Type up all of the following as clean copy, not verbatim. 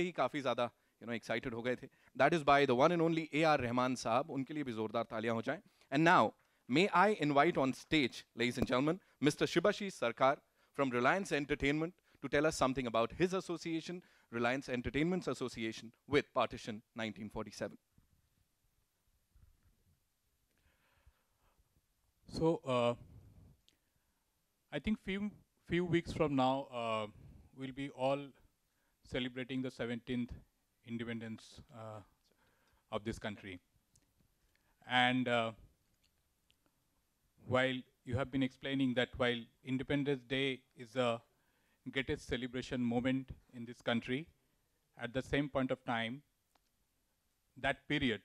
के ही काफी ज्यादा excited हो गए थे. That is by the one and only A.R. Rahman साहब. उनके लिए भी जोरदार तालियां हो जाएं. And now, may I invite on stage, ladies and gentlemen, Mr. Shubhashish Sarkar from Reliance Entertainment to tell us something about his association, Reliance Entertainment's association with Partition 1947. So, I think few weeks from now, we'll be all celebrating the 17th independence of this country. And while you have been explaining that while Independence Day is the greatest celebration moment in this country, at the same point of time, that period,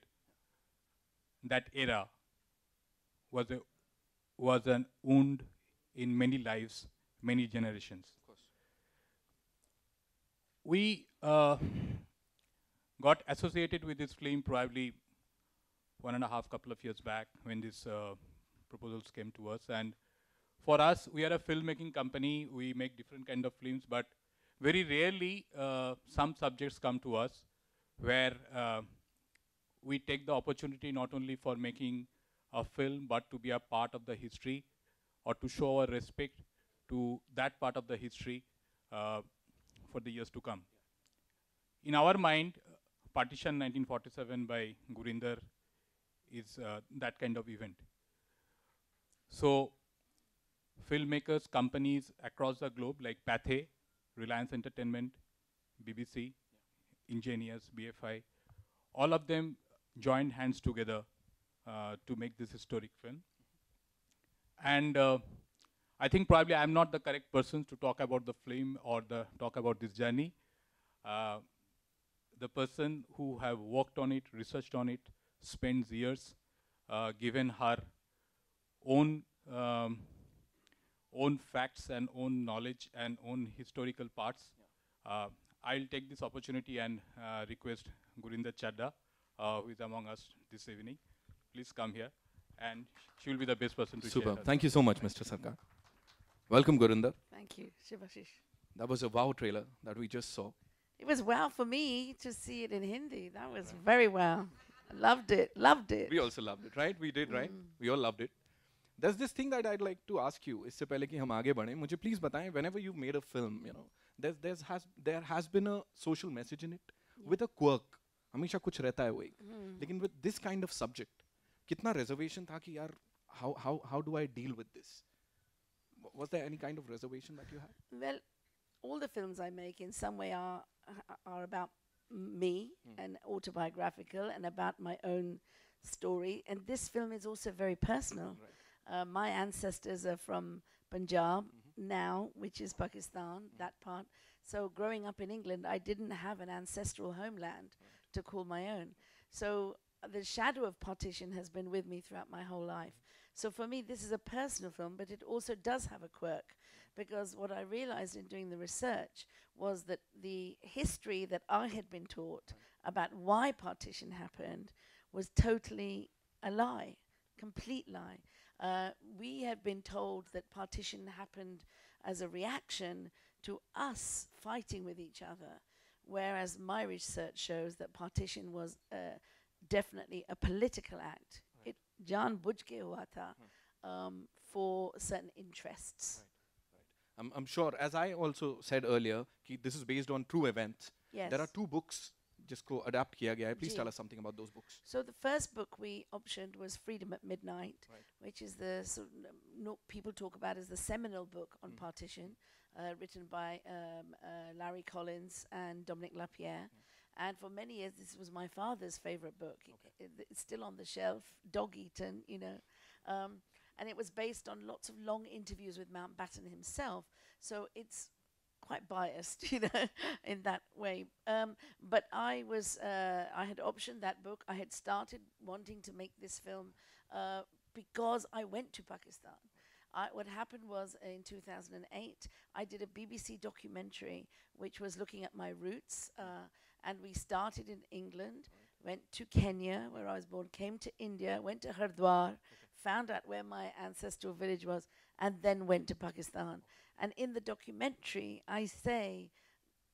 that era was an wound in many lives, many generations. Of course. We got associated with this film probably 1.5 couple of years back when these proposals came to us. And for us, we are a filmmaking company. We make different kind of films, but very rarely some subjects come to us where we take the opportunity not only for making a film, but to be a part of the history or to show our respect to that part of the history for the years to come. In our mind, Partition 1947 by Gurinder is that kind of event. So, filmmakers, companies across the globe like Pathé, Reliance Entertainment, BBC, Engineers, BFI, all of them joined hands together to make this historic film. And I think probably I'm not the correct person to talk about the film or talk about this journey. The person who have worked on it, researched on it, spends years, given her own own facts and own knowledge and own historical parts. Yeah. I'll take this opportunity and request Gurinder Chadha, who is among us this evening. Please come here, and she will be the best person to share. Super. Thank you so much, Mr. Sarkar. Welcome, Gurinder. Thank you, Shubhashish. That was a wow trailer that we just saw. It was wow for me to see it in Hindi. That was very wow. Loved it, loved it. We also loved it, right? We did, right? We all loved it. There's this thing that I'd like to ask you. इससे पहले कि हम आगे बढ़ें, मुझे please बताएं, whenever you've made a film, you know, there has been a social message in it with a quirk. हमेशा कुछ रहता है वो एक. लेकिन with this kind of subject, कितना reservation था कि यार, how do I deal with this? Was there any kind of reservation that you had? Well, all the films I make in some way are about me and autobiographical and about my own story. And this film is also very personal. Right. My ancestors are from Punjab now, which is Pakistan, that part. So growing up in England, I didn't have an ancestral homeland to call my own. So the shadow of partition has been with me throughout my whole life. So for me, this is a personal film, but it also does have a quirk, because what I realized in doing the research was that the history that I had been taught about why partition happened was totally a lie, complete lie. We had been told that partition happened as a reaction to us fighting with each other, whereas my research shows that partition was definitely a political act. It jaan bujh ke hua tha, for certain interests. Right. I'm sure, as I also said earlier, कि this is based on true events. Yes. There are 2 books जिसको adapt किया गया है. Please ji. tell us something about those books. So the first book we optioned was Freedom at Midnight, Right. which is the sort of people talk about as the seminal book on partition, written by Larry Collins and Dominic Lapierre. And for many years, this was my father's favorite book. Okay. It's still on the shelf, dog-eaten, you know. And it was based on lots of long interviews with Mountbatten himself. So it's quite biased, you know, in that way. But I had optioned that book. I had started wanting to make this film because I went to Pakistan. What happened was in 2008, I did a BBC documentary which was looking at my roots. And we started in England, went to Kenya, where I was born, came to India, went to Hardwar, found out where my ancestral village was, and then went to Pakistan. And in the documentary, I say,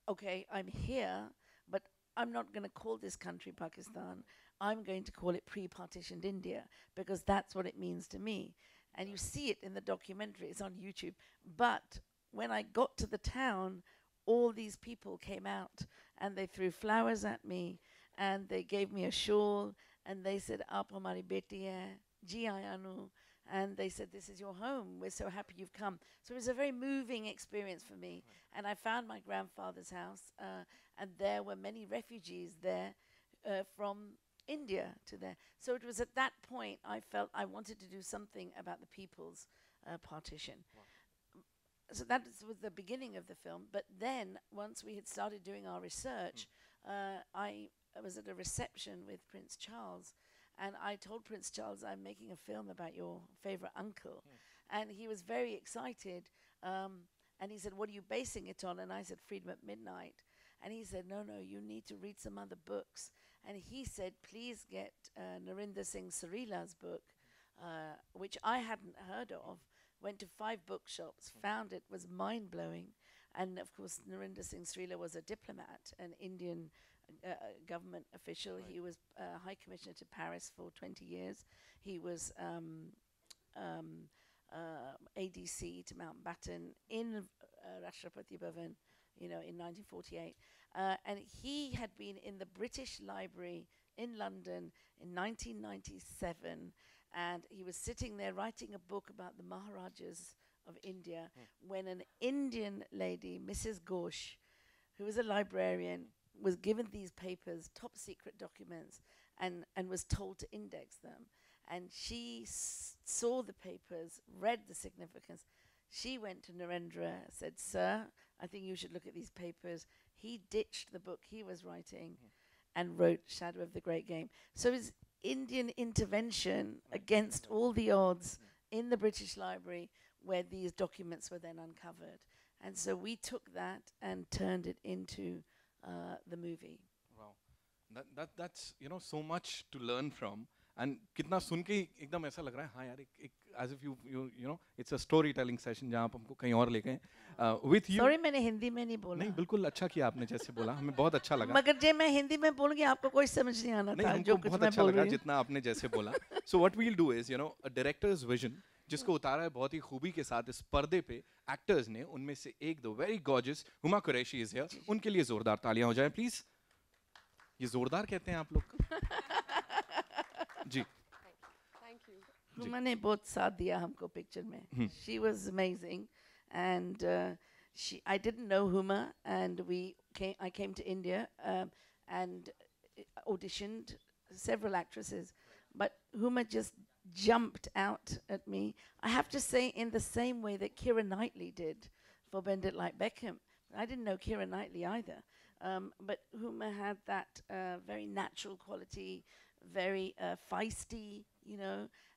okay, I'm here, but I'm not going to call this country Pakistan. I'm going to call it pre-partitioned India because that's what it means to me. And you see it in the documentary. It's on YouTube. But when I got to the town, all these people came out and they threw flowers at me and they gave me a shawl and they said, "Aap hamari beti hai, ji aaya nu." And they said, "This is your home. We're so happy you've come." So it was a very moving experience for me. And I found my grandfather's house, and there were many refugees there from India to there. So it was at that point I felt I wanted to do something about the people's partition. Wow. So that was the beginning of the film. But then, once we had started doing our research, I was at a reception with Prince Charles, and I told Prince Charles, "I'm making a film about your favorite uncle." And he was very excited. And he said, "What are you basing it on?" And I said, "Freedom at Midnight." And he said, "No, you need to read some other books." And he said, "Please get Narinder Singh Sarila's book, which I hadn't heard of. Went to 5 bookshops, found it, was mind-blowing. And, of course, Narinder Singh Sarila was a diplomat, an Indian government official. Right. He was High Commissioner to Paris for 20 years. He was ADC to Mountbatten in Rashtrapati Bhavan, in 1948. And he had been in the British Library in London in 1997, and he was sitting there writing a book about the Maharajas of India when an Indian lady, Mrs. Ghosh, who was a librarian, was given these papers, top secret documents, and was told to index them. And she saw the papers, read the significance. She went to Narendra, said, "Sir, I think you should look at these papers." He ditched the book he was writing and wrote Shadow of the Great Game. So it was Indian intervention against all the odds in the British Library where these documents were then uncovered. And so we took that and turned it into the movie. Wow. That's so much to learn from. And कितना सुन के एकदम ऐसा लग रहा है, हाँ यार, as if you it's a storytelling session जहाँ आप हमको कहीं और ले गए. With you. Sorry, मैंने हिंदी में नहीं बोला. नहीं, बिल्कुल अच्छा किया आपने जैसे बोला, हमें बहुत अच्छा लगा. मगर जब मैं हिंदी में बोलूँगी आपको कोई समझ नहीं आना था जो कुछ मैं बोल रही हूँ. जितना आपने जैसे बोला. So what we'll do is, a director's vision, जिसको उतारा है बहुत ही खूबी के साथ इस पर्दे पे एक्टर्स ने, उनमें से एक the very gorgeous Huma Qureshi is here. उनके लिए जोरदार तालियां हो जाएं प्लीज. ये जोरदार कहते हैं आप लोग. जी. Thank you. Huma ने बहुत साथ दिया हमको पिक्चर में. She was amazing, and I didn't know Huma, and I came to India and auditioned several actresses, but Huma just jumped out at me. I have to say, in the same way that Keira Knightley did for Bend It Like Beckham. I didn't know Keira Knightley either, but Huma had that very natural quality, very feisty,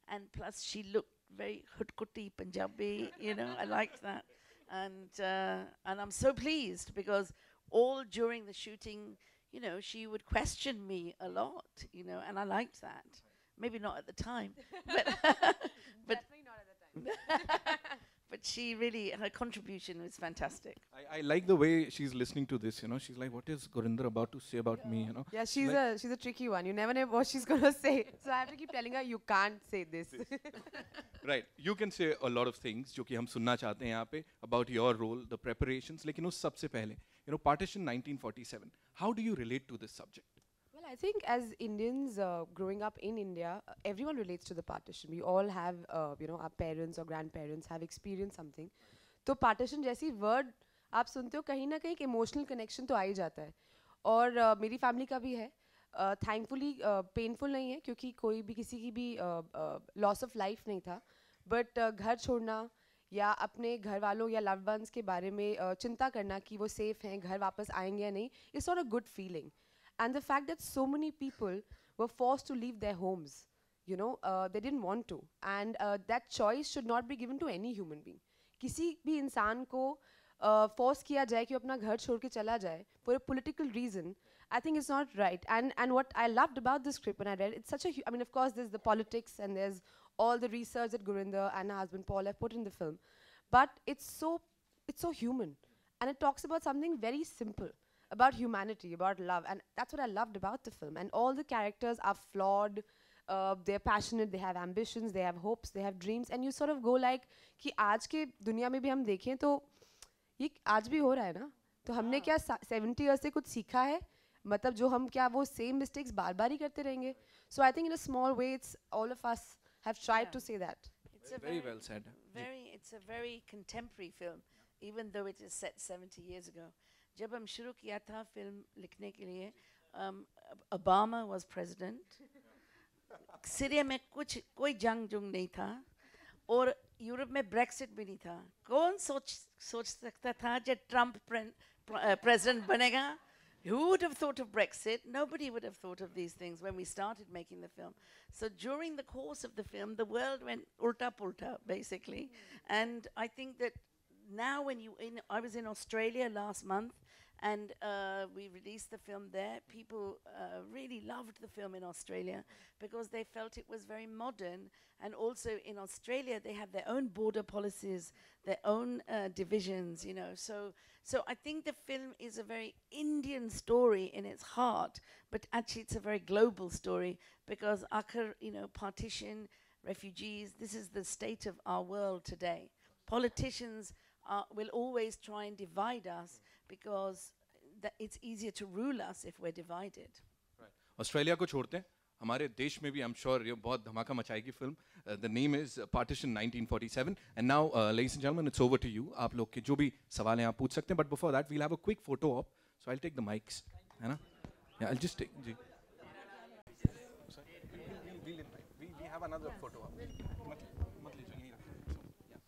and plus she looked very hutkuti Punjabi, I liked that. And I'm so pleased because all during the shooting, she would question me a lot, and I liked that. Maybe not at the time, but Definitely not at the time. but she really, her contribution was fantastic. I like the way she's listening to this, she's like, what is Gurinder about to say about me, Yeah, she's a tricky one. You never know what she's going to say. So I have to keep telling her, you can't say this. Right. You can say a lot of things जो कि हम सुनना चाहते हैं यहाँ पे about your role, the preparations, लेकिन उस सबसे पहले, Partition 1947. How do you relate to this subject? Well, I think as Indians growing up in India, everyone relates to the partition. We all have, our parents or grandparents have experienced something. तो partition जैसी word आप सुनते हो कहीं ना कहीं emotional connection तो आ ही जाता है. और मेरी family का भी है. Thankfully painful नहीं है क्योंकि कोई भी किसी की भी loss of life नहीं था. But घर छोड़ना या अपने घर वालों या loved ones के बारे में चिंता करना कि वो safe हैं, घर वापस आएंगे या नहीं, it's not a good feeling. And the fact that so many people were forced to leave their homes, they didn't want to. And that choice should not be given to any human being. किसी भी इंसान को force किया जाए कि अपना घर छोड़ के चला जाए for a political reason, I think it's not right. And what I loved about this script when I read, it's such a, of course there's the politics and there's all the research that Gurinder and her husband Paul have put in the film, but it's so human. And it talks about something very simple, about humanity, about love, and that's what I loved about the film. And all the characters are flawed, they're passionate, they have ambitions, they have hopes, they have dreams, and you sort of go like कि आज के दुनिया में भी हम देखें तो ये आज भी हो रहा है ना, तो हमने क्या 70 years से कुछ सीखा है, मतलब जो हम क्या वो same mistakes बार बार ही करते रहेंगे. So I think in a small way it's all of us have tried to say that. It's a Very well said. It's a very contemporary film, even though it is set 70 years ago. जब हम शुरू किया था film लिखने के लिए, Obama was president. Syria में कोई जंग नहीं था, और यूरोप में ब्रेक्सिट भी नहीं था. कौन सोच सकता था जब ट्रम्प president बनेगा? Who would have thought of Brexit? Nobody would have thought of these things when we started making the film. So during the course of the film, the world went ulta pulta, basically. And I think that now I was in Australia last month, and we released the film there. People really loved the film in Australia because they felt it was very modern. And also in Australia, they have their own border policies, their own divisions, you know. So I think the film is a very Indian story in its heart, but actually it's a very global story because partition, refugees, this is the state of our world today. Politicians will always try and divide us because it's easier to rule us if we're divided. Right. Australia को छोड़ते हैं, हमारे देश में भी I'm sure ये बहुत धमाका मचाएगी film. The name is Partition 1947. And now, ladies and gentlemen, it's over to you. आप लोग के जो भी सवाल हैं आप पूछ सकते हैं. But before that, we'll have a quick photo op. So I'll take the mics. है ना? Yeah, I'll just take. Ji. We have another photo op. मत लीजिए, यहीं रखो. Yeah.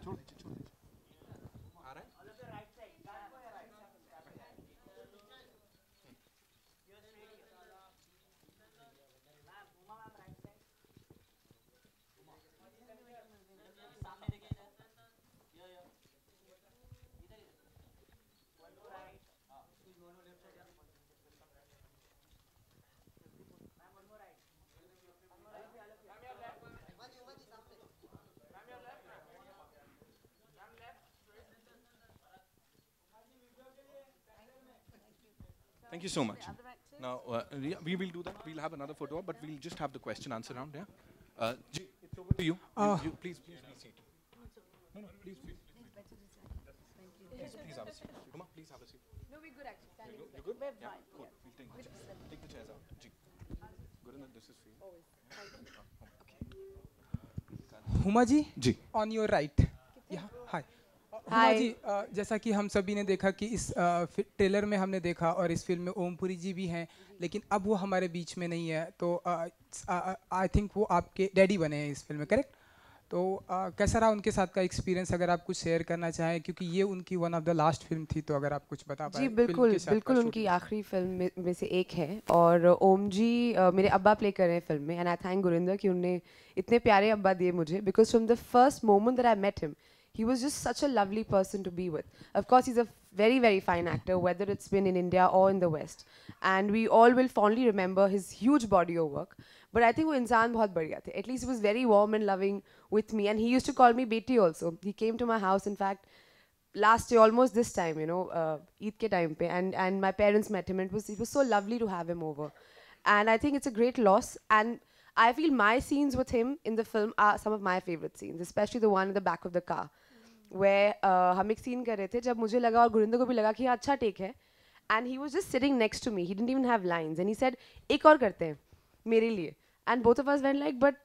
छोड़ दीजिए. आ रहा है? Thank you so much. Now, yeah, we will do that. We'll have another photo op, but we'll just have the question answer round, yeah? Ji, it's over to you. You please be seated. No, please. Please have a seat. Huma, please have a seat. No, we're good actually. You good? We're Yeah, fine, cool. yeah. We'll take the chairs. Take the chairs out. Ji. Gurinder, this is for you. Always. Huma ji जी. On your right. Hi Huma ji, जैसा कि हम सभी ने देखा कि इस trailer में हमने देखा और इस फिल्म में ओमपुरी जी भी हैं, लेकिन अब वो हमारे बीच में नहीं है. तो आई थिंक वो आपके डैडी बने हैं इस फिल्म में, करेक्ट? तो कैसा रहा उनके साथ का एक्सपीरियंस, अगर आप कुछ शेयर करना चाहें, क्योंकि ये उनकी one of the last film थी, तो अगर आप कुछ बता पाएं. जी बिल्कुल उनकी आखिरी फिल्म में से एक है. और ओम जी मेरे अब्बा प्ले कर रहे हैं फिल्म में. एंड आई थैंक गुरिंदर कि उन्होंने इतने प्यारे अब्बा दिए मुझे, because from the first moment that I met him he was just such a lovely person to be with. Of course, he's a very, very fine actor, whether it's been in India or in the West. And we all will fondly remember his huge body of work. But I think वो इंसान बहुत बढ़िया थे. At least he was very warm and loving with me. And he used to call me Beti also. He came to my house, in fact, last year, almost this time, Eid ke time pe. And my parents met him. And it was so lovely to have him over. And I think it's a great loss. And I feel my scenes with him in the film are some of my favorite scenes, especially the one in the back of the car. Where हम एक scene कर रहे थे, जब मुझे लगा और गुरिंदर को भी लगा कि हाँ अच्छा टेक है, and he was just sitting next to me. He didn't even have lines, and he said एक और करते हैं मेरे लिए. And both of us went like, but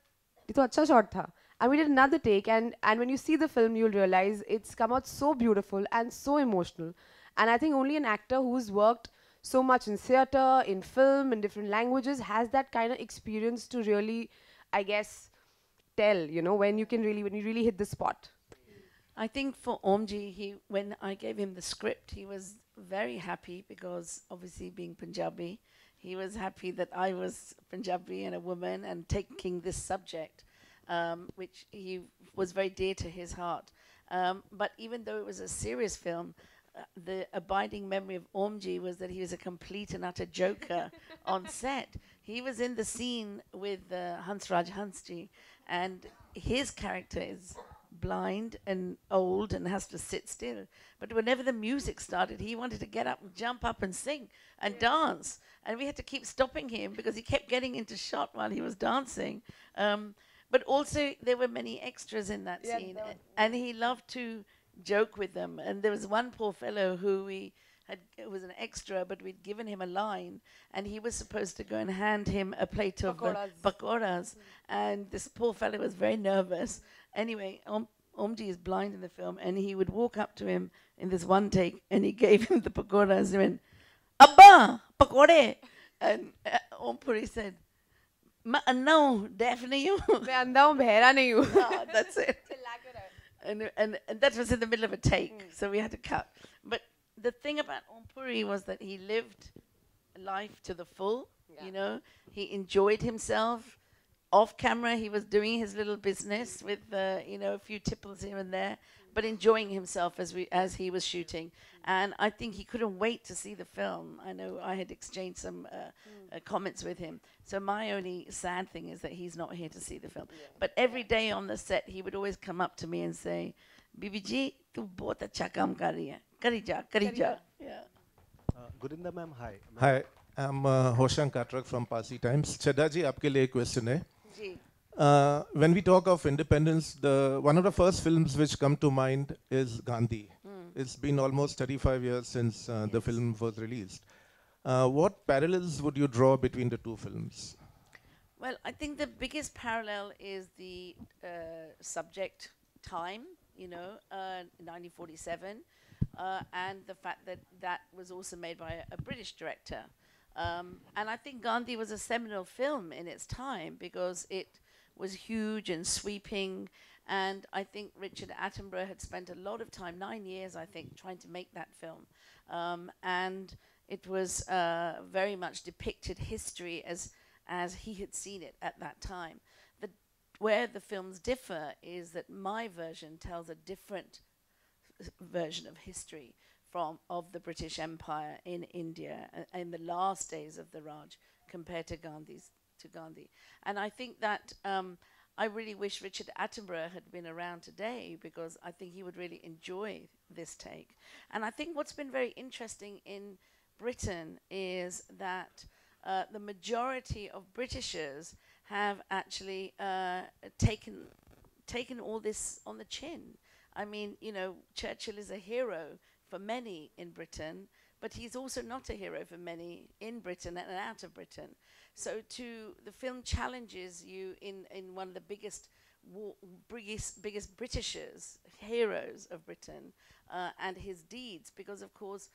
ये तो अच्छा shot था. And we did another take, and when you see the film, you'll realize it's come out so beautiful and so emotional. And I think only an actor who's worked so much in theatre, in film, in different languages, has that kind of experience to really, I guess, tell, when you really hit the spot. I think for Omji, when I gave him the script, he was very happy because obviously being Punjabi, he was happy that I was Punjabi and a woman and taking this subject, which he was very dear to his heart. But even though it was a serious film, the abiding memory of Omji was that he was a complete and utter joker on set. He was in the scene with Hansraj Hansji, and his character is blind and old and has to sit still. But whenever the music started, he wanted to get up and jump up and sing and dance. And we had to keep stopping him because he kept getting into shot while he was dancing. But also, there were many extras in that scene. And he loved to joke with them. And there was one poor fellow who was an extra, but we'd given him a line, and he was supposed to go and hand him a plate of pakoras. And this poor fellow was very nervous. Anyway, Omji is blind in the film, and he would walk up to him in this one take, and he gave him the pakoras. He went, "Abba, pakore!" And Om Puri said, "No, definitely you." मैं अंधा हूँ, बहरा नहीं हूँ. That's it. And that was in the middle of a take, so we had to cut. But the thing about Om Puri was that he lived life to the full. You know, he enjoyed himself. Off camera, he was doing his little business with a few tipples here and there, but enjoying himself as he was shooting. And I think he couldn't wait to see the film. I know I had exchanged some comments with him. So my only sad thing is that he's not here to see the film. But every day on the set, he would always come up to me and say, "Bibi ji, tu bahut acha kaam kar rahi hai. Kari ja." Yeah. Gurinder ma'am, hi. Hi, I'm Hoshan Katrak from Parsi Times. Chadha ji, आपके लिए एक question है. जी. When we talk of independence, one of the first films which come to mind is Gandhi. It's been almost 35 years since the film was released. What parallels would you draw between the two films? Well, I think the biggest parallel is the subject time, 1947, and the fact that that was also made by a British director. And I think Gandhi was a seminal film in its time because it was huge and sweeping. And I think Richard Attenborough had spent a lot of time, 9 years, I think, trying to make that film. And it was very much depicted history as he had seen it at that time. Where the films differ is that my version tells a different version of history of the British Empire in India in the last days of the Raj compared to Gandhi. And I think that I really wish Richard Attenborough had been around today because I think he would really enjoy this take. And I think what's been very interesting in Britain is that the majority of Britishers have actually taken all this on the chin. I mean, Churchill is a hero for many in Britain, but he's also not a hero for many in Britain and out of Britain. So the film challenges you in one of the biggest Britishers, heroes of Britain, and his deeds, because of course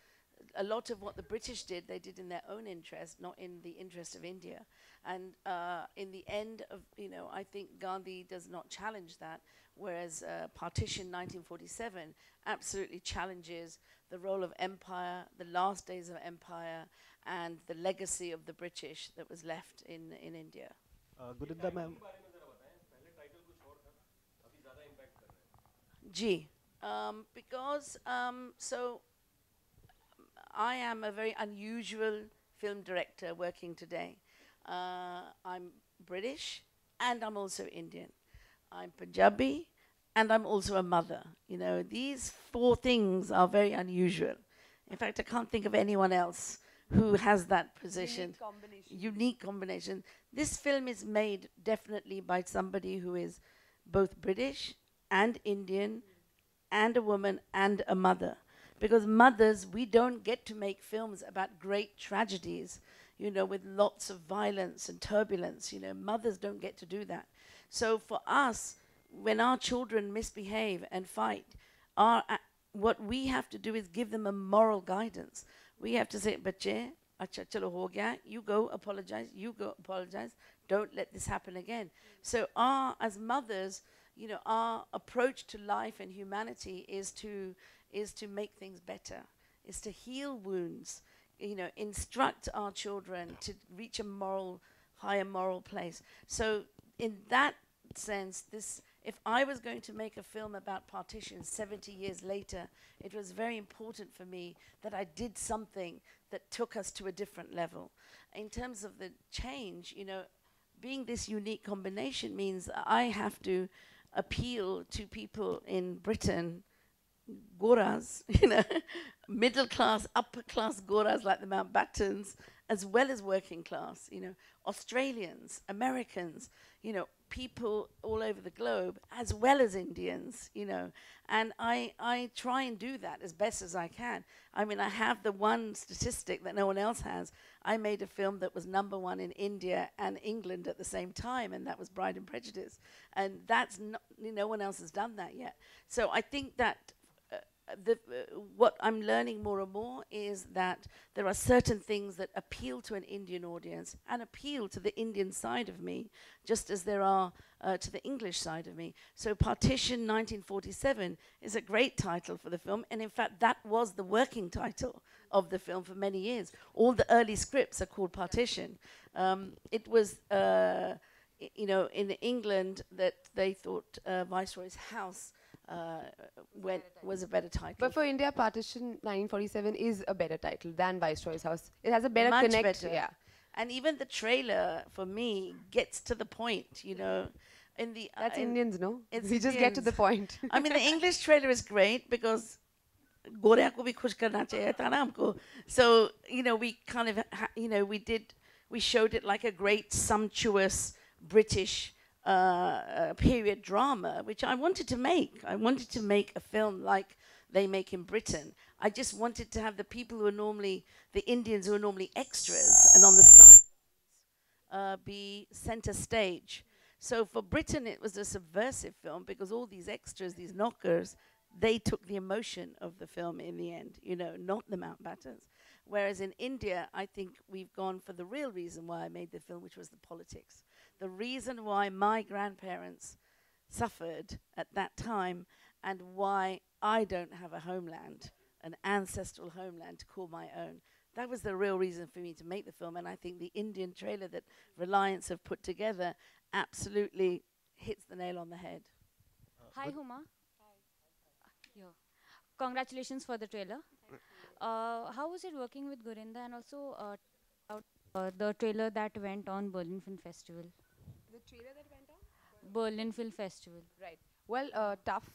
a lot of what the British did, they did in their own interest, not in the interest of India. And in the end of, I think Gandhi does not challenge that, whereas Partition 1947 absolutely challenges the role of empire, the last days of empire, and the legacy of the British that was left in India. Gurinder ma'am. Because I am a very unusual film director working today. I'm British and I'm also Indian. I'm Punjabi and I'm also a mother. These four things are very unusual. In fact, I can't think of anyone else who has that position. Unique combination. This film is made definitely by somebody who is both British and Indian and a woman and a mother. Because mothers, we don't get to make films about great tragedies, with lots of violence and turbulence. Mothers don't get to do that. So for us, when our children misbehave and fight, what we have to do is give them a moral guidance. We have to say, "Bache, acha chalo ho gaya, you go apologize, don't let this happen again." So as mothers, our approach to life and humanity is to make things better, is to heal wounds, instruct our children to reach a higher moral place. So in that sense, if I was going to make a film about partition 70 years later, it was very important for me that I did something that took us to a different level. In terms of the change, being this unique combination means I have to appeal to people in Britain, Goras, you know, middle class, upper class Goras like the Mountbattens, as well as working class, you know, Australians, Americans, you know, people all over the globe, as well as Indians, you know. And I try and do that as best as I can. I mean, I have the one statistic that no one else has. I made a film that was #1 in India and England at the same time, and that was Bride and Prejudice. And that's not, no one else has done that yet. So I think that what I'm learning more and more is that there are certain things that appeal to an Indian audience and appeal to the Indian side of me, just as there are to the English side of me. So Partition 1947 is a great title for the film, and in fact that was the working title of the film for many years. All the early scripts are called Partition. It was you know, in England that they thought Viceroy's House was a better title. But for India, Partition 1947 is a better title than Viceroy's House. It has a better Much connect. better. Yeah, And even the trailer, for me, gets to the point, you know. In the that's Indians, no? it's We just get to the Indians. point. I mean, the English trailer is great because गोरे को भी खुश करना चाहिए था ना हमको. So, you know, we kind of, you know, we showed it like a great sumptuous British period drama, which I wanted to make. I wanted to make a film like they make in Britain. I just wanted to have the people who are normally, the Indians who are normally extras and on the side be center stage. So for Britain, it was a subversive film because all these extras, these knockers, they took the emotion of the film in the end, you know, not the Mountbattens. Whereas in India, I think we've gone for the real reason why I made the film, which was the politics. The reason why my grandparents suffered at that time and why I don't have a homeland, an ancestral homeland to call my own. That was the real reason for me to make the film, and I think the Indian trailer that Reliance have put together absolutely hits the nail on the head. Hi, Huma. Hi. Congratulations for the trailer. How was it working with Gurinder, and also the trailer that went on Berlin Film Festival? The trailer that went on? Berlin Film Festival. Right. Well, tough.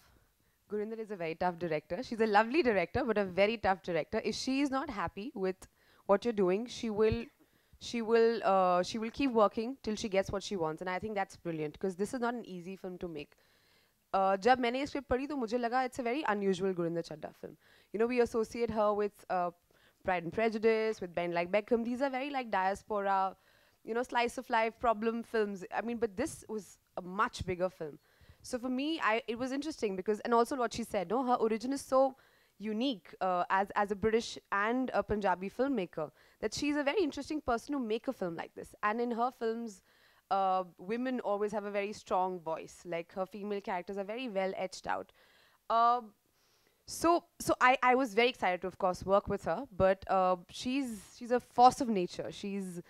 Gurinder is a very tough director. She's a lovely director, but a very tough director. If she is not happy with what you're doing, she will keep working till she gets what she wants, and I think that's brilliant because this is not an easy film to make. जब मैंने ये script पढ़ी तो मुझे लगा it's a very unusual Gurinder Chadha film. You know, we associate her with Pride and Prejudice, with Ben Like Beckham. These are very like diaspora, you know, slice of life problem films. I mean, but this was a much bigger film. So for me, it was interesting because, and also what she said, no, her origin is so unique as a British and a Punjabi filmmaker that she's a very interesting person to make a film like this. And in her films, women always have a very strong voice. Like her female characters are very well etched out. So I was very excited to, of course, work with her. But she's a force of nature. She's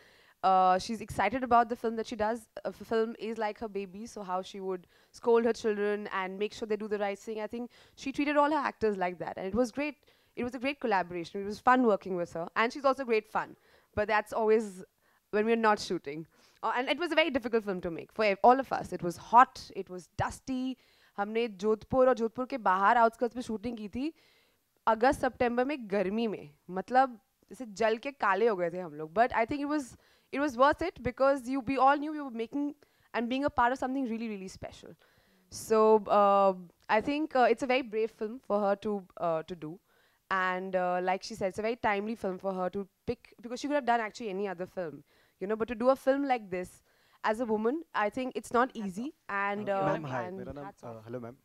excited about the film that she does. A film is like her baby, so how she would scold her children and make sure they do the right thing. I think she treated all her actors like that, and it was great. It was a great collaboration. It was fun working with her, and she's also great fun. But that's always when we're not shooting. And it was a very difficult film to make for all of us. It was hot. It was dusty. हमने जोधपुर और जोधपुर के बाहर outskirts में shooting की थी अगस्त सितंबर में गर्मी में मतलब जैसे जल के काले हो गए थे हम लोग but I think it was worth it because we all knew we were making and being a part of something really, really special. So I think it's a very brave film for her to do. And like she said, it's a very timely film for her to pick because she could have done actually any other film, you know, but to do a film like this as a woman, I think it's not easy. And ma'am hi मेरा नाम hello ma'am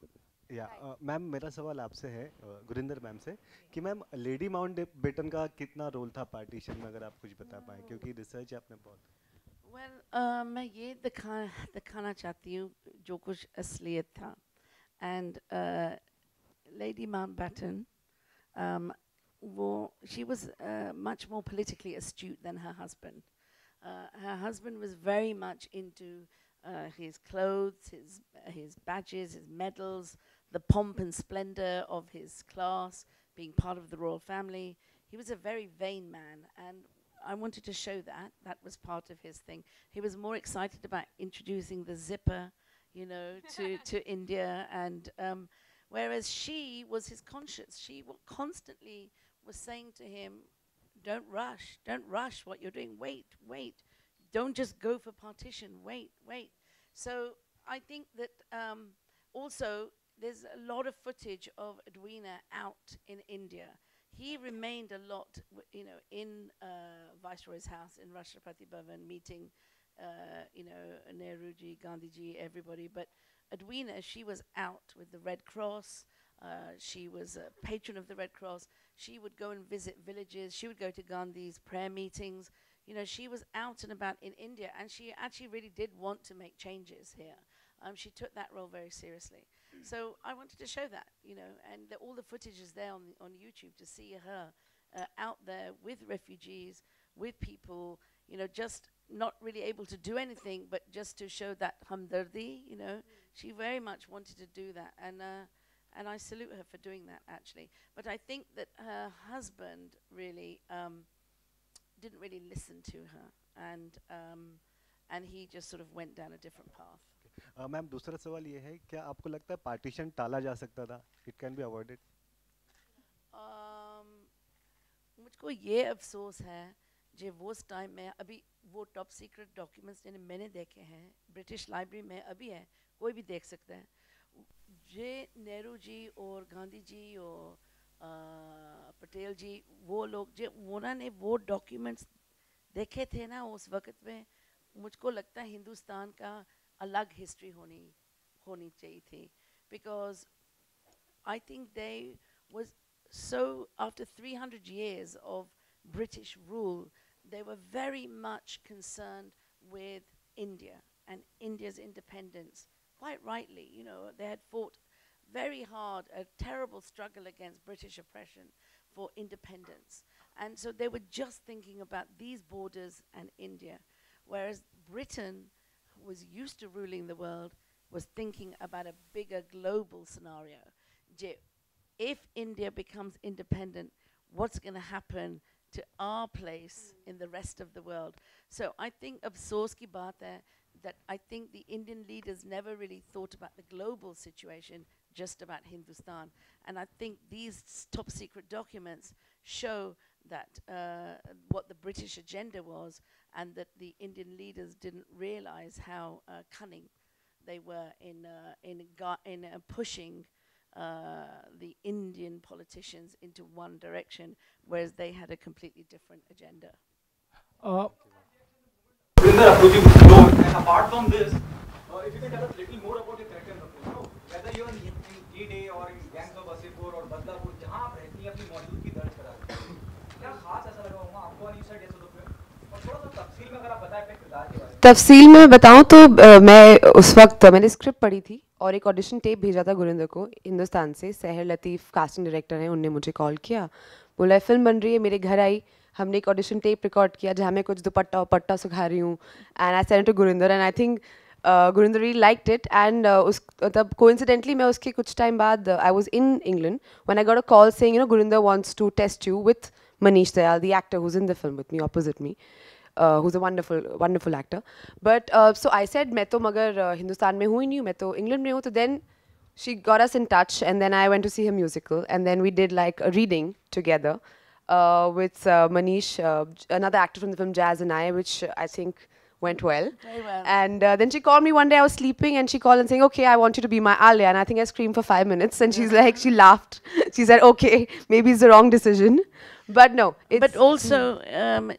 या ma'am मेरा सवाल आपसे है Gurinder ma'am से कि ma'am lady Mountbatten का कितना रोल था पार्टीशन में अगर आप कुछ बता पाएं क्योंकि रिसर्च आपने बहुत मैं ये दिखाना चाहती हूँ जो कुछ असलियत था and Lady Mountbatten she was much more politically astute than her husband. Her husband was very much into his clothes, his badges, his medals, the pomp and splendor of his class, being part of the royal family. He was a very vain man, and I wanted to show that. That was part of his thing. He was more excited about introducing the zipper you know, to India. And whereas she was his conscience, she constantly was saying to him, don't rush what you're doing, wait, don't just go for partition, wait. So I think that also there's a lot of footage of Edwina out in India. He remained a lot, you know, in Viceroy's house in Rashtrapati Bhavan, meeting, you know, Nehruji, Gandhiji, everybody. But Edwina, she was out with the Red Cross. She was a patron of the Red Cross. She would go and visit villages. She would go to Gandhi's prayer meetings. You know, she was out and about in India, and she actually really did want to make changes here. She took that role very seriously. So I wanted to show that, you know, and all the footage is there on YouTube to see her out there with refugees, with people, you know, just not really able to do anything, but just to show that hamdardi, you know. She very much wanted to do that, and I salute her for doing that, actually. But I think that her husband really didn't really listen to her, and he just sort of went down a different path. Ma'am दूसरा सवाल ये है, क्या आपको लगता है partition टाला जा सकता था? It can be avoided. मुझको ये अफसोस है जो वो टाइम में अभी वो टॉप सीक्रेट डॉक्यूमेंट्स मैंने देखे हैं, ब्रिटिश लाइब्रेरी में अभी है, कोई भी देख सकता है. जे नेहरू जी और गांधी जी और पटेल जी, वो लोग जो उन्होंने वो डॉक्यूमेंट्स देखे थे ना उस वक्त में, मुझको लगता है हिंदुस्तान का अलग हिस्ट्री होनी चाहिए थी. Because I think they was so, after 300 years of British rule, they were very much concerned with India and India's independence. Quite rightly, you know, they had fought very hard, a terrible struggle against British oppression for independence. And so they were just thinking about these borders and India. Whereas Britain, who was used to ruling the world, was thinking about a bigger global scenario. If India becomes independent, what's going to happen to our place in the rest of the world? So I think afsoos ki baat hai that I think the Indian leaders never really thought about the global situation, just about Hindustan. And I think these top secret documents show that what the British agenda was, and that the Indian leaders didn't realize how cunning they were in pushing the Indian politicians into one direction, whereas they had a completely different agenda. And apart from this, if you can tell us a little more about your character in the film, no? Whether you're in D-Day or in Gangs of Wasseypur or Badlapur, जहाँ आप रहती हैं अपनी मौजूदगी दर्ज करा रही हैं, क्या खास ऐसा लगा होगा आपको और you said yes to the film? और थोड़ा सा तफसील में अगर आप बताएं अपने किरदार के बारे में. तफसील में बताऊं तो मैं उस वक्त मैंने स्क्रिप्ट पढ़ी थी और एक ऑडिशन टेप भेजा था गुरिंदर को हिंदुस्तान से. सहर लतीफ़ कास्टिंग डायरेक्टर हैं, उनने मुझे कॉल किया, बोला फिल्म बन रही है. मेरे घर आई, हमने एक ऑडिशन टेप रिकॉर्ड किया जहाँ मैं कुछ दुपट्टा पट्टा सुखा रही हूँ, and I send to Gurinder, and I think Gurinder really liked it. And उस तब coincidentally मैं उसके कुछ टाइम बाद I was in England when I got a call saying, you know, Gurinder wants to test you with Manish Dayal, the actor who's in the film with me, opposite me, who's a wonderful actor. But so I said मैं तो मगर हिंदुस्तान में हूँ ही नहीं हूँ, मैं तो England में हूँ. तो then she got us in touch, and then I went to see her musical, and then we did like a reading together with Manish, another actor from the film Jazz, and I, which I think went well. Very well. And then she called me one day, I was sleeping, and she called and saying, okay, I want you to be my Alia. And I think I screamed for 5 minutes, and she's like, she laughed. She said, okay, maybe it's the wrong decision. But no. But also,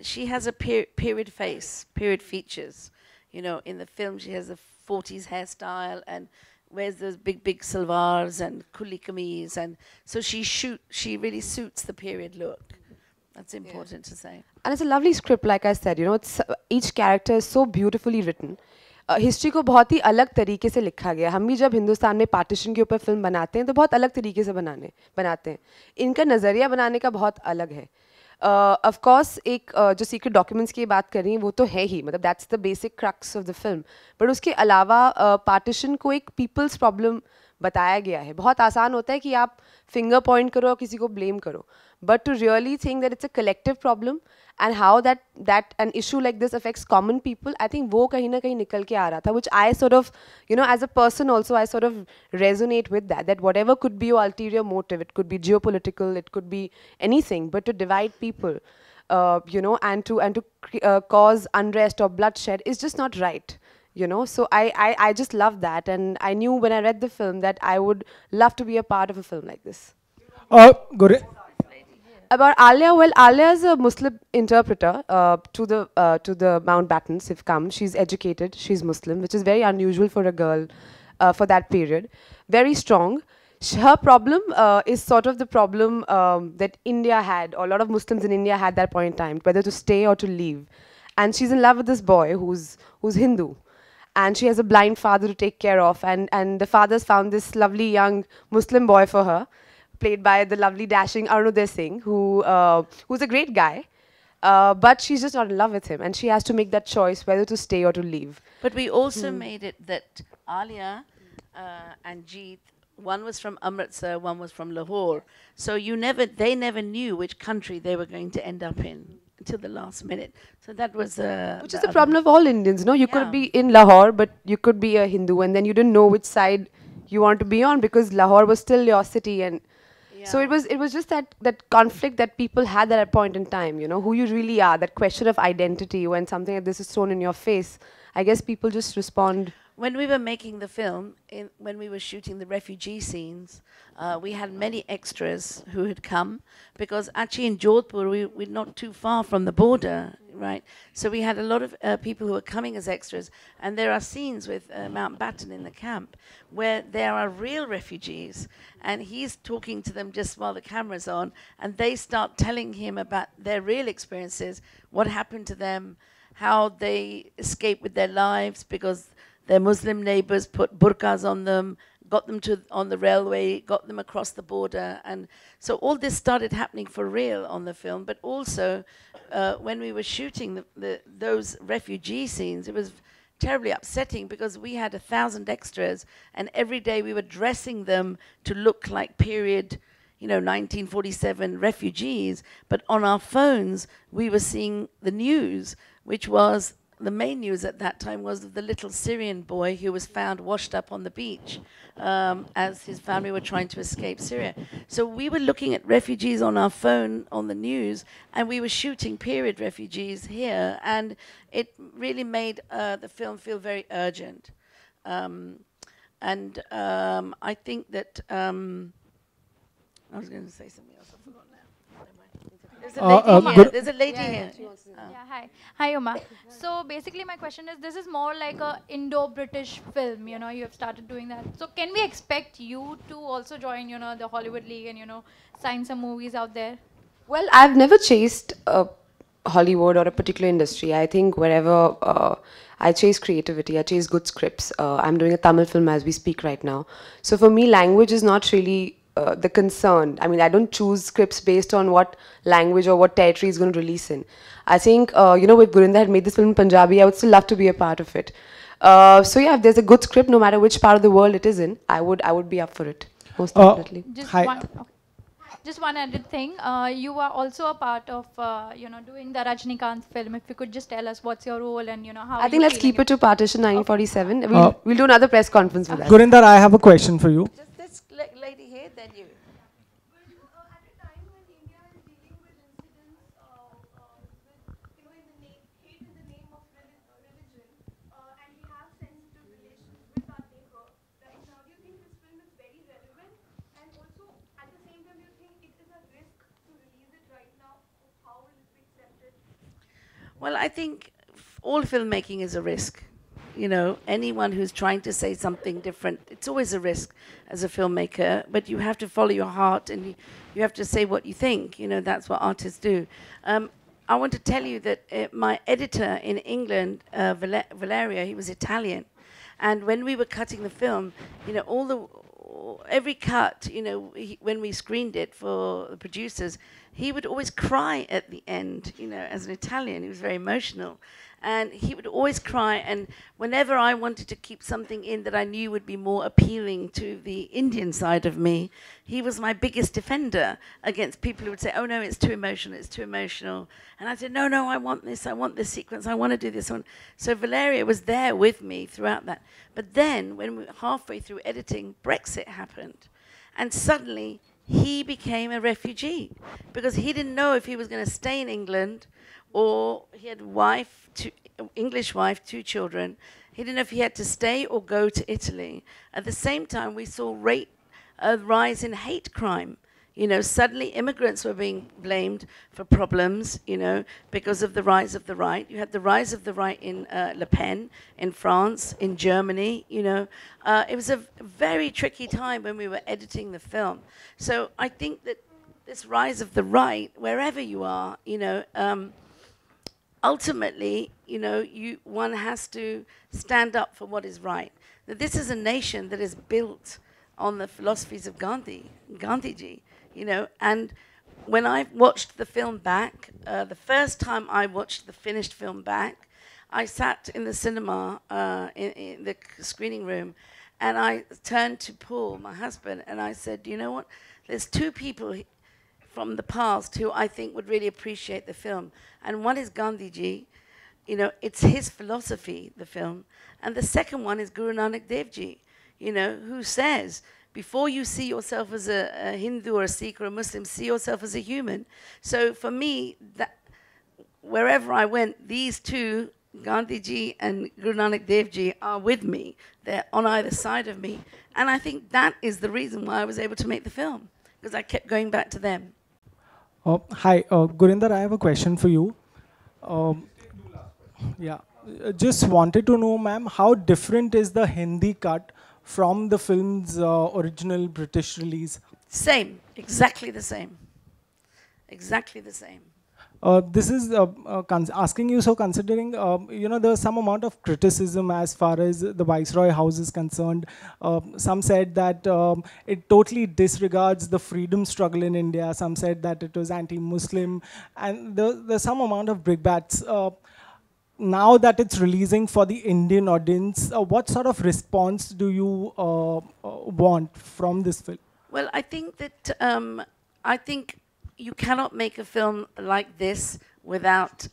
she has a period face, period features. You know, in the film, she has a 40s hairstyle and wears those big salwars and kuli kameez. And so she really suits the period look. That's important to say. And it's a lovely script, like I said. You know, it's each character is so beautifully written. History को बहुत ही अलग तरीके से लिखा गया. हम भी जब हिंदुस्तान में पार्टीशन के ऊपर फिल्म बनाते हैं तो बहुत अलग तरीके से बनाते हैं. इनका नज़रिया बनाने का बहुत अलग है. ऑफ कोर्स एक जो सीक्रेट डॉक्यूमेंट्स की बात कर रही हैं वो तो है ही, मतलब that's the basic crux of the film. But उसके अलावा पार्टीशन को एक पीपल्स प्रॉब्लम बताया गया है. बहुत आसान होता है कि आप finger point करो और किसी को blame करो. But to really think that it's a collective problem and how that an issue like this affects common people, I think वो कहीं ना कहीं निकल के आ रहा था, which I sort of, you know, as a person also, I sort of resonate with that whatever could be your ulterior motive, it could be geopolitical, it could be anything, but to divide people, you know, and to cause unrest or bloodshed is just not right. You know, so I just love that, and I knew when I read the film that I would love to be a part of a film like this. About Alia, well, Alia is a Muslim interpreter to the Mountbattens. If come, she's educated, she's Muslim, which is very unusual for a girl for that period. Very strong. Her problem is sort of the problem that India had, or a lot of Muslims in India had that point in time, whether to stay or to leave. And she's in love with this boy who's Hindu. And she has a blind father to take care of. And the father's found this lovely young Muslim boy for her, played by the lovely dashing Arunodaya Singh, who's a great guy. But she's just not in love with him. And she has to make that choice whether to stay or to leave. But we also made it that Alia and Jeet, one was from Amritsar, one was from Lahore. So they never knew which country they were going to end up in until the last minute. So that was which is the problem of all Indians, no? You could be in Lahore, but you could be a Hindu, and then you didn't know which side you want to be on because Lahore was still your city, and so it was just that conflict that people had at that point in time, you know, who you really are, that question of identity when something like this is thrown in your face. I guess people just respond. When we were making the film, when we were shooting the refugee scenes, we had many extras who had come because actually in Jodhpur we're not too far from the border, right? So we had a lot of people who were coming as extras, and there are scenes with Mountbatten in the camp where there are real refugees, and he's talking to them just while the camera's on, and they start telling him about their real experiences, what happened to them, how they escaped with their lives because their Muslim neighbors put burqas on them, got them on the railway, got them across the border. And so all this started happening for real on the film. But also, when we were shooting those refugee scenes, it was terribly upsetting because we had 1,000 extras, and every day we were dressing them to look like period, 1947 refugees. But on our phones, we were seeing the news, which was the main news at that time was the little Syrian boy who was found washed up on the beach as his family were trying to escape Syria. So we were looking at refugees on our phone on the news, and we were shooting period refugees here, and it really made the film feel very urgent. I think that I was going to say something else. I forgot now. There's a lady here. Yeah, hi, Huma. So basically, my question is: this is more like a Indo-British film. You have started doing that. So can we expect you to also join, the Hollywood League and sign some movies out there? Well, I've never chased Hollywood or a particular industry. I think wherever I chase creativity, I chase good scripts. I'm doing a Tamil film as we speak right now. So for me, language is not really the concern. I mean, I don't choose scripts based on what language or what territory is going to release in. I think, if Gurinder had made this film in Punjabi, I would still love to be a part of it. So yeah, if there's a good script, no matter which part of the world it is in, I would be up for it, most definitely. Just one added thing. You are also a part of, doing the Rajnikant film. If you could just tell us what's your role and, how I think let's keep it to Partition 1947. We'll do another press conference for that. Gurinder, I have a question for you. Just this lady here, then you. Well, I think all filmmaking is a risk. Anyone who's trying to say something different, it's always a risk as a filmmaker, but you have to follow your heart and you have to say what you think. That's what artists do. I want to tell you that my editor in England, Valeria, he was Italian. And when we were cutting the film, every cut, when we screened it for the producers, he would always cry at the end, as an Italian. He was very emotional. And he would always cry, and whenever I wanted to keep something in that I knew would be more appealing to the Indian side of me, he was my biggest defender against people who would say, oh no, it's too emotional, it's too emotional. And I said, no, no, I want this sequence, I want to do this one. So Valeria was there with me throughout that. But then, when we were halfway through editing, Brexit happened. And suddenly, he became a refugee because he didn't know if he was going to stay in England, or he had English wife, 2 children. He didn't know if he had to stay or go to Italy. At the same time, we saw a rise in hate crime. You know, suddenly immigrants were being blamed for problems, you know, because of the rise of the right. You had the rise of the right in Le Pen, in France, in Germany, you know. It was a very tricky time when we were editing the film. So I think that this rise of the right, wherever you are, you know, ultimately, you know, one has to stand up for what is right. Now, this is a nation that is built on the philosophies of Gandhiji, you know, and when I watched the film back, the first time I watched the finished film back, I sat in the cinema, in the screening room, and I turned to Paul, my husband, and I said, you know what, there's 2 people from the past who I think would really appreciate the film. And one is Gandhiji, you know, it's his philosophy, the film. And the second one is Guru Nanak Dev Ji, you know, who says, before you see yourself as a Hindu or a Sikh or a Muslim, see yourself as a human. So for me, that wherever I went, these 2, Gandhiji and Guru Nanak Dev Ji, are with me. They're on either side of me. And I think that is the reason why I was able to make the film, because I kept going back to them. Hi, Gurinder, I have a question for you. Just wanted to know, ma'am, how different is the Hindi cut from the film's original British release? Same, exactly the same. Exactly the same. This is asking you, so considering, you know, there's some amount of criticism as far as the Viceroy House is concerned. Some said that it totally disregards the freedom struggle in India. Some said that it was anti-Muslim. And there's some amount of brickbats. Now that it's releasing for the Indian audience, what sort of response do you want from this film? Well, I think that you cannot make a film like this without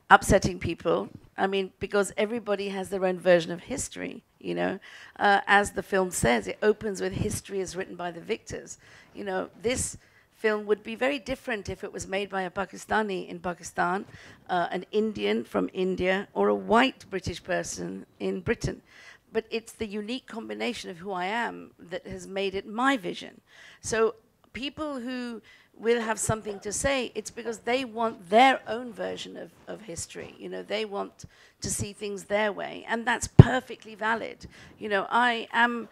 upsetting people. I mean, because everybody has their own version of history, you know. As the film says, it opens with history as written by the victors. You know, this film would be very different if it was made by a Pakistani in Pakistan, an Indian from India, or a white British person in Britain. But it's the unique combination of who I am that has made it my vision. So people who will have something to say, it's because they want their own version of history. You know, they want to see things their way, and that's perfectly valid. You know, I am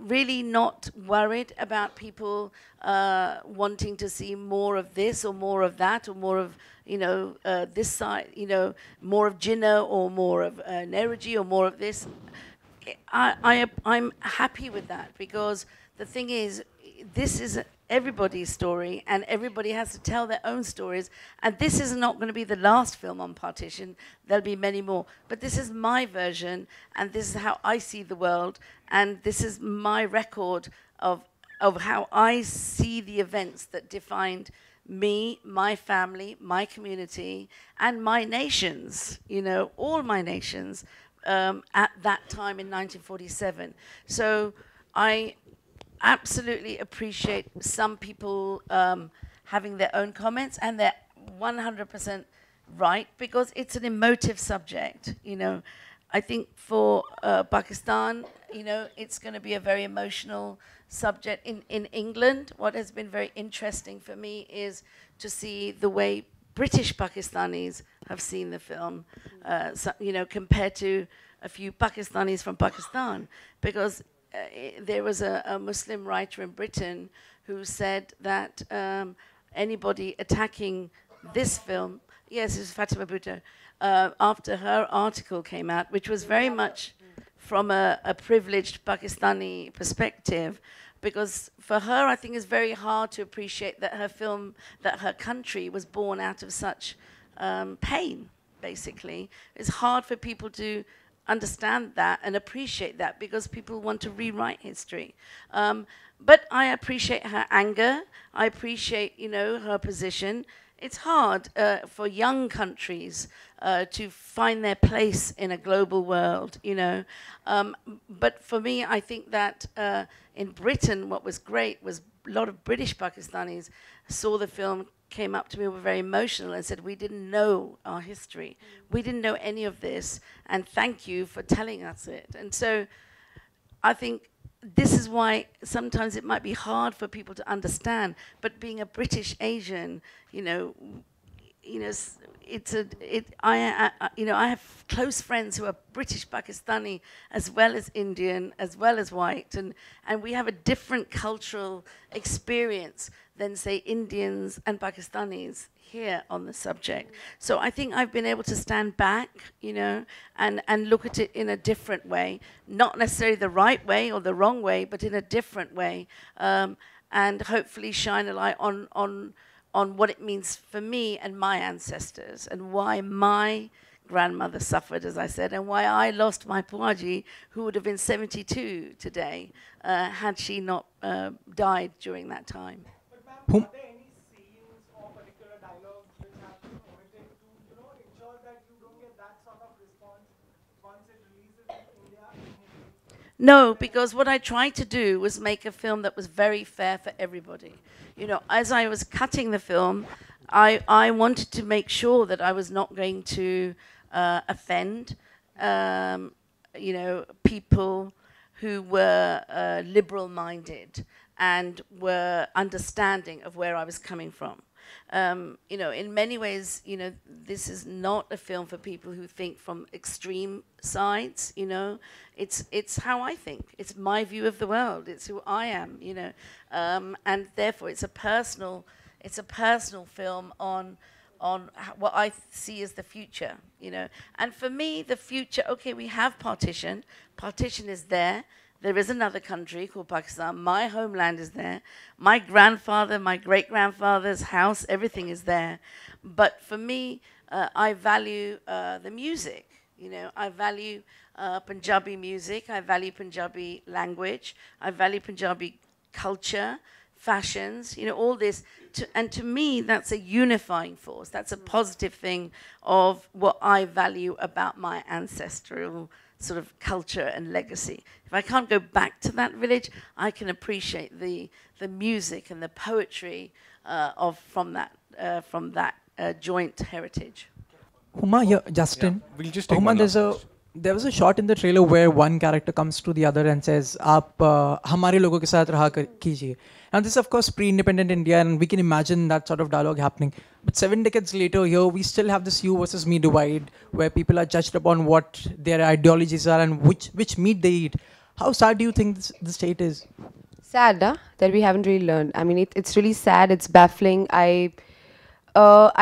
really not worried about people wanting to see more of this or more of that or more of, you know, this side, you know, more of Jinnah or more of Neruji or more of this. I'm happy with that, because the thing is, this is everybody's story, and everybody has to tell their own stories. And this is not going to be the last film on Partition. There'll be many more. But this is my version, and this is how I see the world, and this is my record of how I see the events that defined me, my family, my community, and my nations, you know, all my nations at that time in 1947. So I absolutely appreciate some people having their own comments, and they're 100% right, because it's an emotive subject. You know, I think for Pakistan, you know, it's going to be a very emotional subject. In England, what has been very interesting for me is to see the way British Pakistanis have seen the film, so, you know, compared to a few Pakistanis from Pakistan, because there was a Muslim writer in Britain who said that anybody attacking this film, yes, it was Fatima Bhutto, after her article came out, which was very much from a privileged Pakistani perspective, because for her, I think it's very hard to appreciate that her film, that her country was born out of such pain, basically. It's hard for people to understand that and appreciate that because people want to rewrite history. But I appreciate her anger. I appreciate, you know, her position. It's hard for young countries to find their place in a global world, you know. But for me, I think that in Britain, what was great was a lot of British Pakistanis saw the film, came up to me, were very emotional and said, we didn't know our history. We didn't know any of this, and thank you for telling us it. And so I think this is why sometimes it might be hard for people to understand, but being a British Asian, you know, I have close friends who are British Pakistani as well as Indian, as well as white, and we have a different cultural experience than, say, Indians and Pakistanis here on the subject. So I think I've been able to stand back, you know, and look at it in a different way, not necessarily the right way or the wrong way, but in a different way, and hopefully shine a light on what it means for me and my ancestors, and why my grandmother suffered, as I said, and why I lost my Puaji, who would have been 72 today, had she not died during that time. Are there any scenes or particular dialogues which have been omitted to, you know, ensure that you don't get that sort of response once it releases in India? No, because what I tried to do was make a film that was very fair for everybody. You know, as I was cutting the film, I wanted to make sure that I was not going to offend, you know, people who were liberal-minded and were understanding of where I was coming from. You know, in many ways, you know, this is not a film for people who think from extreme sides, you know. It's how I think. It's my view of the world. It's who I am, you know. And therefore, it's a personal film on what I see as the future, you know. And for me, the future, okay, we have partition. Partition is there. There is another country called Pakistan. My homeland is there. My grandfather, my great-grandfather's house, everything is there. But for me, I value the music. You know, I value Punjabi music. I value Punjabi language. I value Punjabi culture, fashions, you know, all this. And to me, that's a unifying force. That's a positive thing of what I value about my ancestral sort of culture and legacy. If I can't go back to that village, I can appreciate the music and the poetry from that joint heritage. Huma, yeah, Justin. Yeah, we'll just take Huma, one there was a shot in the trailer where one character comes to the other and says, "Aap hamare logo ke saath raha kijiye." Now this is of course pre-independent India, and we can imagine that sort of dialogue happening. But 7 decades later, here we still have this you versus me divide, where people are judged upon what their ideologies are and which meat they eat. How sad do you think the state is? Sad, that we haven't really learned. I mean, it's really sad. It's baffling. I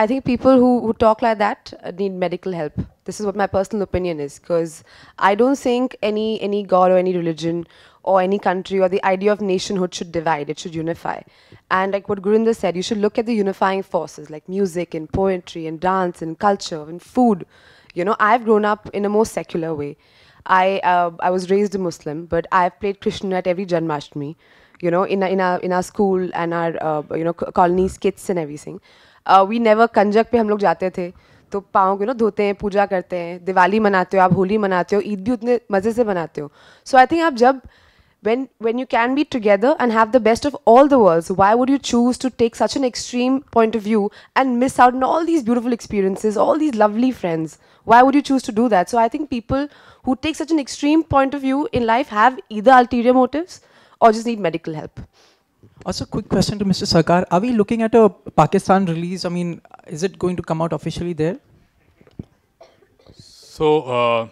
think people who talk like that need medical help. This is what my personal opinion is, because I don't think any god or any religion or any country or the idea of nationhood should divide. It should unify. And like what Gurinder said, you should look at the unifying forces like music and poetry and dance and culture and food. You know, I've grown up in a more secular way. I was raised a Muslim, but I've played Krishna at every Janmashtami, you know, in our school and our you know, colony skits and everything. We never कंजक पे हम लोग जाते थे, तो पाँव को ना धोते हैं, पूजा करते हैं, दिवाली मनाते हो, आप होली मनाते हो, ईद भी उतने मज़े से मनाते हो. So I think आप जब when you can be together and have the best of all the worlds, why would you choose to take such an extreme point of view and miss out on all these beautiful experiences, all these lovely friends? Why would you choose to do that? So I think people who take such an extreme point of view in life have either ulterior motives or just need medical help. Also, quick question to Mr. Sarkar. Are we looking at a Pakistan release? I mean, is it going to come out officially there? So,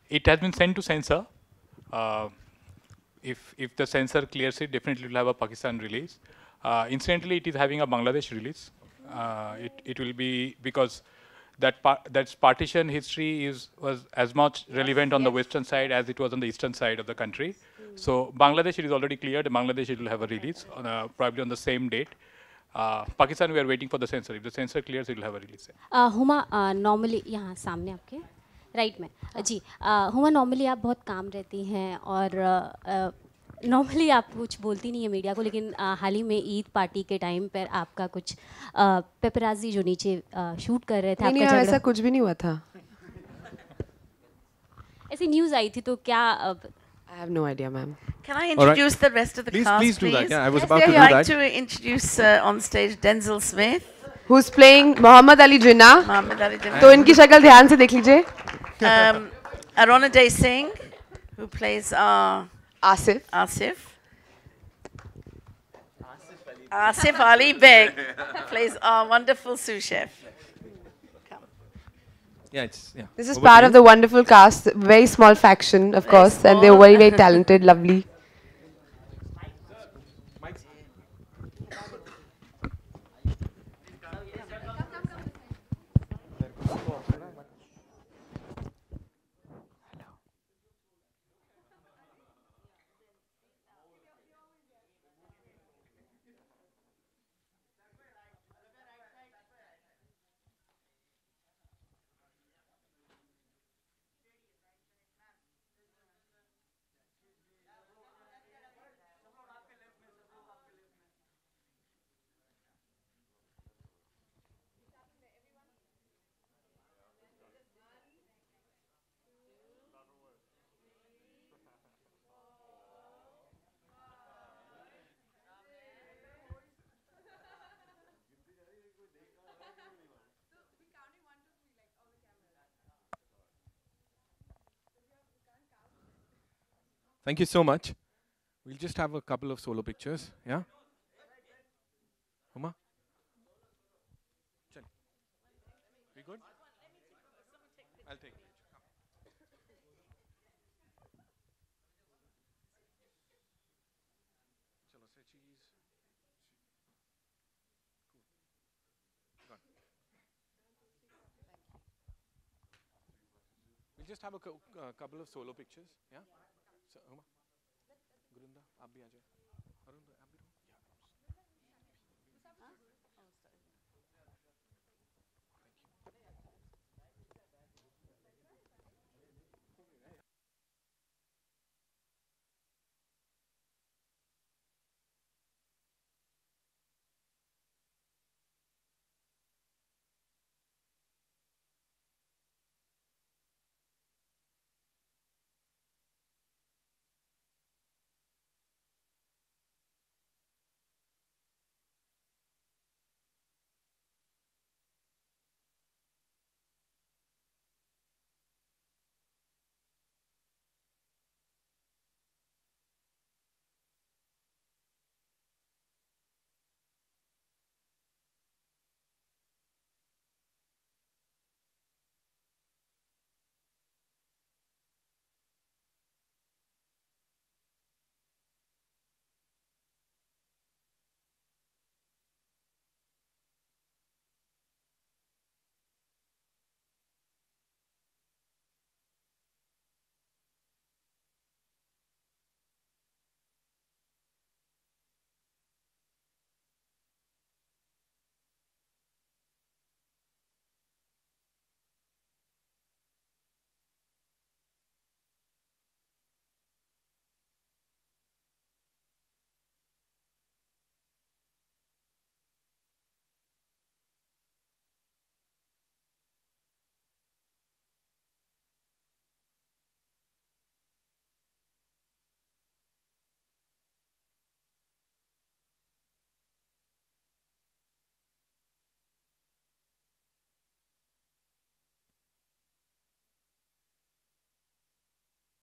it has been sent to censor. If the censor clears it, definitely will have a Pakistan release. Incidentally, it is having a Bangladesh release. It will be, because that's partition history was as much relevant on the western side as it was on the eastern side of the country. So Bangladesh, it is already cleared. Bangladesh, it will have a release on probably on the same date. Pakistan, we are waiting for the censor. If the censor clears, it will have a release. Huma normally यहाँ सामने आपके right में जी Huma normally आप बहुत काम रहती हैं और नॉर्मली आप कुछ बोलती नहीं है मीडिया को, लेकिन हाल ही में ईद पार्टी के टाइम पर आपका कुछ पेपराजी जो नीचे शूट कर रहे थे नहीं, आपका ऐसा कुछ भी नहीं हुआ था. ऐसी न्यूज़ आई थी तो क्या I have no idea, ma'am. Can I introduce the rest of the cast, Please do that. Yeah, I was Yes, about to do I'd like that. to introduce on stage Denzel Smith. Who's playing Mohammad Ali Jinnah? Mohammad Ali Jinnah. तो इनकी शक्ल ध्यान से देख लीजिए. Arunaday Singh, who plays Asif. Asif Ali Beg plays our wonderful sous chef. Yeah. This is part of the wonderful cast, very small faction, of course, and they're very, very talented, lovely. Thank you so much. We'll just have a couple of solo pictures. Yeah? Huma? We good? I'll take it. Chalo, say cheese. Cool. Done. We'll just have a couple of solo pictures. Yeah? So, Huma? Gurinder, आप भी आ जाओ.